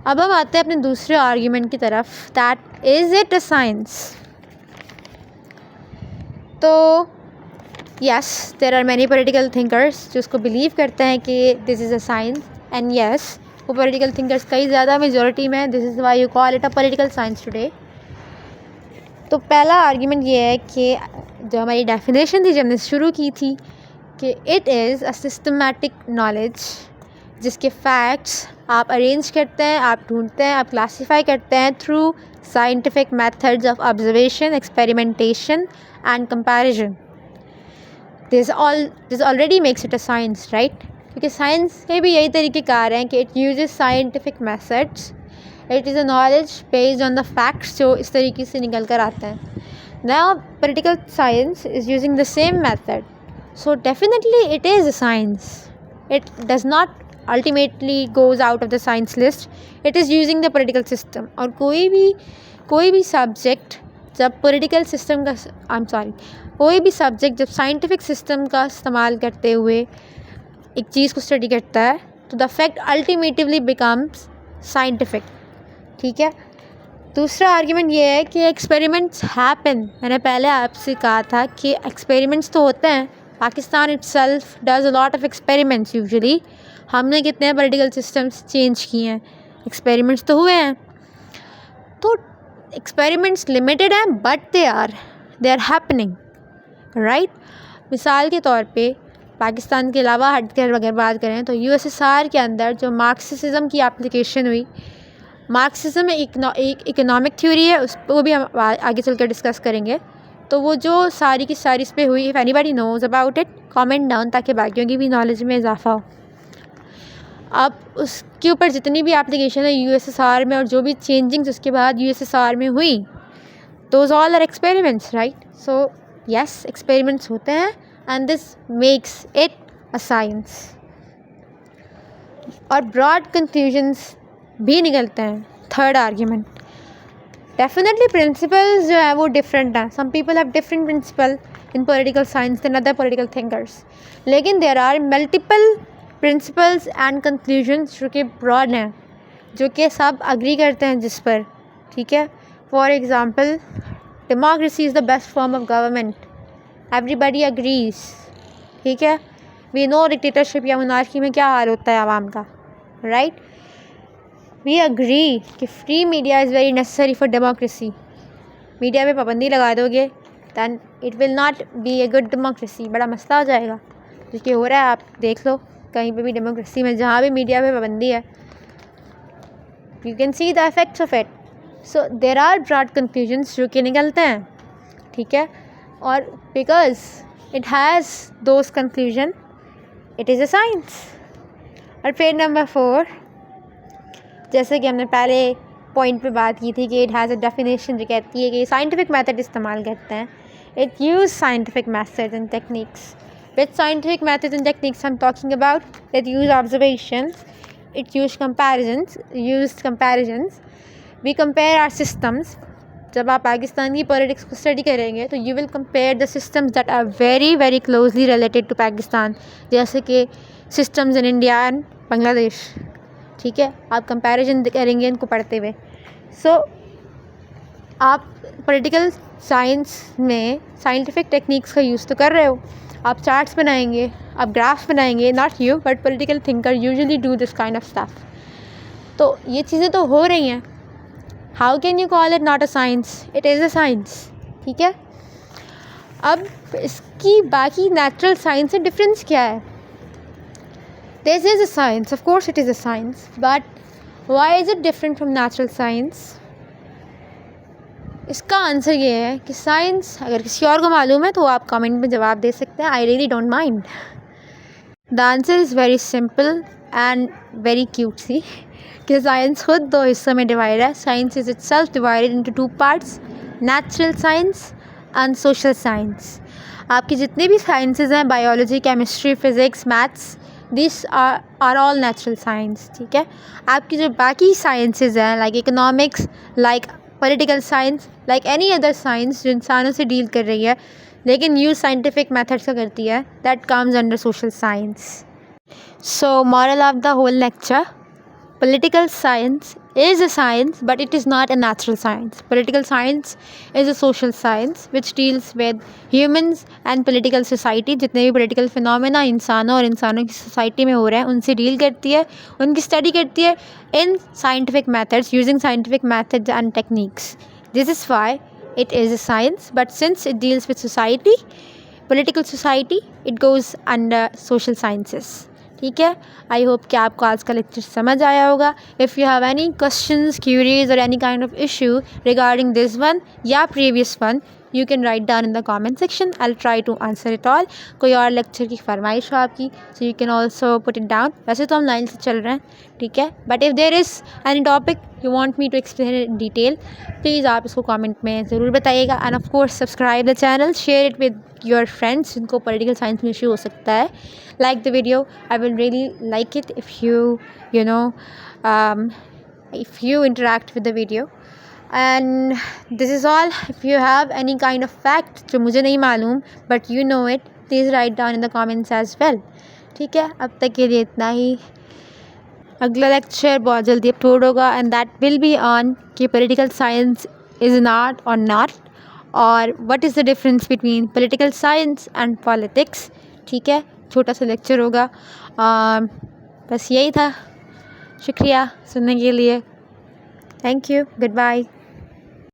अब हम आते हैं अपने दूसरे आर्ग्यूमेंट की तरफ, that is it a science. तो yes, there are many political thinkers जो उसको बिलीव करते हैं कि this is a science, and yes, वो पॉलिटिकल थिंकर्स कई ज़्यादा मेजॉरिटी में, this is why you call it a political science today. तो पहला आर्ग्यूमेंट ये है कि जो हमारी डेफिनेशन थी, जब हमने शुरू की थी, कि it is a systematic knowledge जिसके फैक्ट्स आप अरेंज करते हैं, आप ढूंढते हैं, आप क्लासीफाई करते हैं through scientific methods of observation, experimentation and comparison. This already makes it a science, right? क्योंकि साइंस के भी यही तरीक़ेकार हैं कि it uses scientific methods, it is a knowledge based on the facts जो इस तरीके से निकल कर आते हैं। Now political science is using the same method, so definitely it is a science. It does not ultimately goes out of the science list. It is using the political system. और कोई भी सब्जेक्ट जब political system का कोई भी subject जब scientific system का इस्तेमाल करते हुए एक चीज़ को स्टडी करता है तो the fact ultimately becomes scientific. ठीक है। दूसरा आर्ग्यूमेंट ये है कि एक्सपेरिमेंट्स हैपन। मैंने पहले आपसे कहा था कि एक्सपेरिमेंट्स तो होते हैं, Pakistan itself does a lot of experiments usually. हमने कितने पॉलिटिकल सिस्टम्स चेंज किए हैं, एक्सपेरिमेंट्स तो हुए हैं। तो एक्सपेरिमेंट्स लिमिटेड हैं but they are happening, right? मिसाल के तौर पे पाकिस्तान के अलावा हटकर अगर बात करें तो यूएसएसआर के अंदर जो मार्क्सिज्म की एप्लीकेशन हुई, मार्क्सिज्म एक इकोनॉमिक थ्योरी है, उसको भी हम आगे चल कर डिस्कस करेंगे। तो वो जो सारी की सारी इस पर हुई, if anybody knows about it comment down, ताकि बाकियों की भी नॉलेज में इजाफा हो। अब उसके ऊपर जितनी भी एप्लीकेशन है यूएसएसआर में और जो भी चेंजिंग्स उसके बाद यूएसएसआर में हुई, those all are experiments, right? So yes, experiments होते हैं and this makes it a science. और ब्रॉड कंक्लूजन्स भी निकलते हैं। थर्ड आर्ग्यूमेंट, डेफिनेटली प्रिंसिपल्स जो है वो डिफरेंट हैं। Some people have different principle in political science then other political thinkers, लेकिन there are multiple principles and conclusions जो कि ब्रॉड हैं, जो कि सब अग्री करते हैं जिस पर। ठीक है। For example, democracy is the best form of government, everybody agrees. ठीक है। वी नो डिक्टेटरशिप या मोनार्की में क्या हाल होता है आवाम का, राइट? वी अग्री कि free media is very necessary for democracy. Media पे पाबंदी लगा दोगे then it will not be a good democracy, बड़ा मसला हो जाएगा, जो कि हो रहा है। आप देख लो कहीं पे भी डेमोक्रेसी में जहाँ भी मीडिया पे पाबंदी है, you can see the effects of it. So there are broad conclusions जो कि निकलते हैं। ठीक है। और because it has those conclusion, it is a science. और फिर नंबर 4, जैसे कि हमने पहले पॉइंट पे बात की थी कि इट हैज़ अ डेफिनेशन जो कहती है कि साइंटिफिक मेथड इस्तेमाल करते हैं। It use scientific methods and techniques. With scientific methods and techniques हम talking about it use observations, it use comparisons, we compare our systems. जब आप पाकिस्तान की पॉलिटिक्स को स्टडी करेंगे तो you will compare the systems that are very very closely related to Pakistan, जैसे कि systems in India and Bangladesh. ठीक है। आप कंपैरिजन करेंगे इनको पढ़ते हुए। सो आप पॉलिटिकल साइंस में साइंटिफिक टेक्निक्स का यूज़ तो कर रहे हो, आप चार्ट्स बनाएंगे, आप ग्राफ्स बनाएंगे, not you but political thinker usually do this kind of stuff. तो ये चीज़ें तो हो रही हैं। How can you call it not a science? It is a science. ठीक है। अब इसकी बाकी नेचुरल साइंस से डिफरेंस क्या है? This is a science, of course it is a science, but why is it different from natural science? इसका answer ये है कि साइंस अगर किसी और को मालूम है तो आप कमेंट में जवाब दे सकते हैं। I really don't mind. The answer is very simple and very cutesy कि साइंस खुद 2 हिस्सों में डिवाइड है। Science is itself divided into 2 parts, natural science and social science. आपकी जितनी भी साइंसेज हैं, biology, chemistry, physics, maths, this are all natural science. ठीक है। आपकी जो बाकी साइंसेज हैं, like economics, like political science, like any other science जो इंसानों से डील कर रही है लेकिन यूज़ साइंटिफिक मेथड्स का करती है, that comes under social science. So moral of the whole lecture, political science is a science, but it is not a natural science. Political science is a social science which deals with humans and political society. जितने भी political phenomena इंसानों और इंसानों की society में हो रहे हैं उनसे deal करती है, उनकी study करती है in scientific methods, using scientific methods and techniques. This is why it is a science, but since it deals with society, political society, it goes under social sciences. ठीक है. आई होप कि आपको आज का lecture समझ आया होगा. If you have any questions, queries और any kind of issue regarding this one या previous one, you can write down in the comment section. I will try to answer it all. कोई और lecture की फरमाइश हो आपकी, so you can also put it down. वैसे तो हम लाइन से चल रहे हैं, ठीक है, but if there is any topic you want me to explain in detail, please आप इसको कमेंट में ज़रूर बताइएगा. And of course subscribe the channel, share it with your friends जिनको पॉलिटिकल साइंस में इशू हो सकता है. Like the video, I will really like it if you know if you interact with the video. And this is all. If you have any kind of fact जो मुझे नहीं मालूम but you know it, please write down in the comments as well. ठीक है, अब तक के लिए इतना ही. अगला लेक्चर बहुत जल्दी अपलोड होगा and that will be on कि political science is an art or not, और what is the difference between political science and politics. ठीक है, छोटा सा लेक्चर होगा. बस यही था. शुक्रिया सुनने के लिए. Thank you. Good bye.